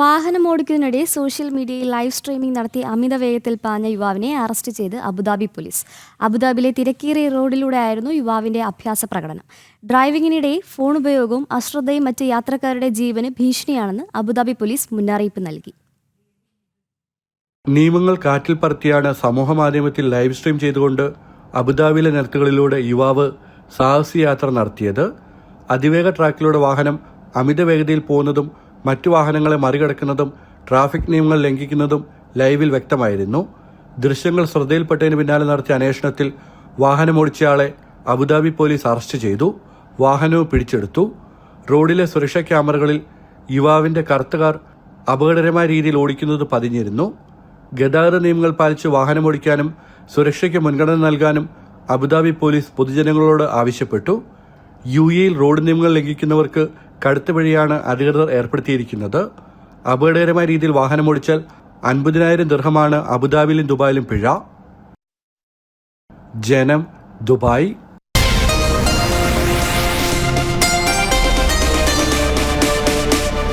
വാഹനമോടിക്കുന്നതിനിടെ social മീഡിയയിൽ live streaming നടത്തി അമിത വേഗത്തിൽ പാഞ്ഞ യുവാവിനെ അറസ്റ്റ് ചെയ്ത് അബുദാബി പോലീസ്. അബുദാബിയിലെ തിരക്കേറിയ റോഡിലൂടെയായിരുന്നു യുവാവിന്റെ അഭ്യാസ പ്രകടനം. ഡ്രൈവിംഗിനിടെ ഫോൺ ഉപയോഗവും അശ്രദ്ധയും മറ്റ് യാത്രക്കാരുടെ ജീവന് ഭീഷണിയാണെന്ന് അബുദാബി പോലീസ് മുന്നറിയിപ്പ് നൽകി. നിയമങ്ങൾ കാറ്റിൽ പറത്തിയാണ് സമൂഹമാധ്യമത്തിൽ ലൈവ് സ്ട്രീം ചെയ്തുകൊണ്ട് അബുദാബിയിലെ നിരത്തുകളിലൂടെ യുവാവ് സാഹസികയാത്ര നടത്തിയത്. അതിവേഗ ട്രാക്കിലൂടെ വാഹനം അമിത വേഗതയിൽ പോകുന്നതും മറ്റു വാഹനങ്ങളെ മറികടക്കുന്നതും ട്രാഫിക് നിയമങ്ങൾ ലംഘിക്കുന്നതും ലൈവിൽ വ്യക്തമായിരുന്നു. ദൃശ്യങ്ങൾ ശ്രദ്ധയിൽപ്പെട്ടതിന് പിന്നാലെ നടത്തിയ അന്വേഷണത്തിൽ വാഹനമോടിച്ചയാളെ അബുദാബി പോലീസ് അറസ്റ്റ് ചെയ്തു. വാഹനവും പിടിച്ചെടുത്തു. റോഡിലെ സുരക്ഷാ ക്യാമറകളിൽ യുവാവിന്റെ കറുത്ത കാർ അപകടകരമായ രീതിയിൽ ഓടിക്കുന്നത് പതിഞ്ഞിരുന്നു. ഗതാഗത നിയമങ്ങൾ പാലിച്ച് വാഹനമോടിക്കാനും സുരക്ഷയ്ക്ക് മുൻഗണന നൽകാനും അബുദാബി പോലീസ് പൊതുജനങ്ങളോട് ആവശ്യപ്പെട്ടു. യുഎഇയിൽ റോഡ് നിയമങ്ങൾ ലംഘിക്കുന്നവർക്ക് കടുത്ത പിഴയാണ് അധികൃതർ ഏർപ്പെടുത്തിയിരിക്കുന്നത്. അപകടകരമായ രീതിയിൽ വാഹനമോടിച്ചാൽ 50,000 ദിർഹമാണ് അബുദാബിയിലും ദുബായിലും പിഴ. ജനം, ദുബായ്.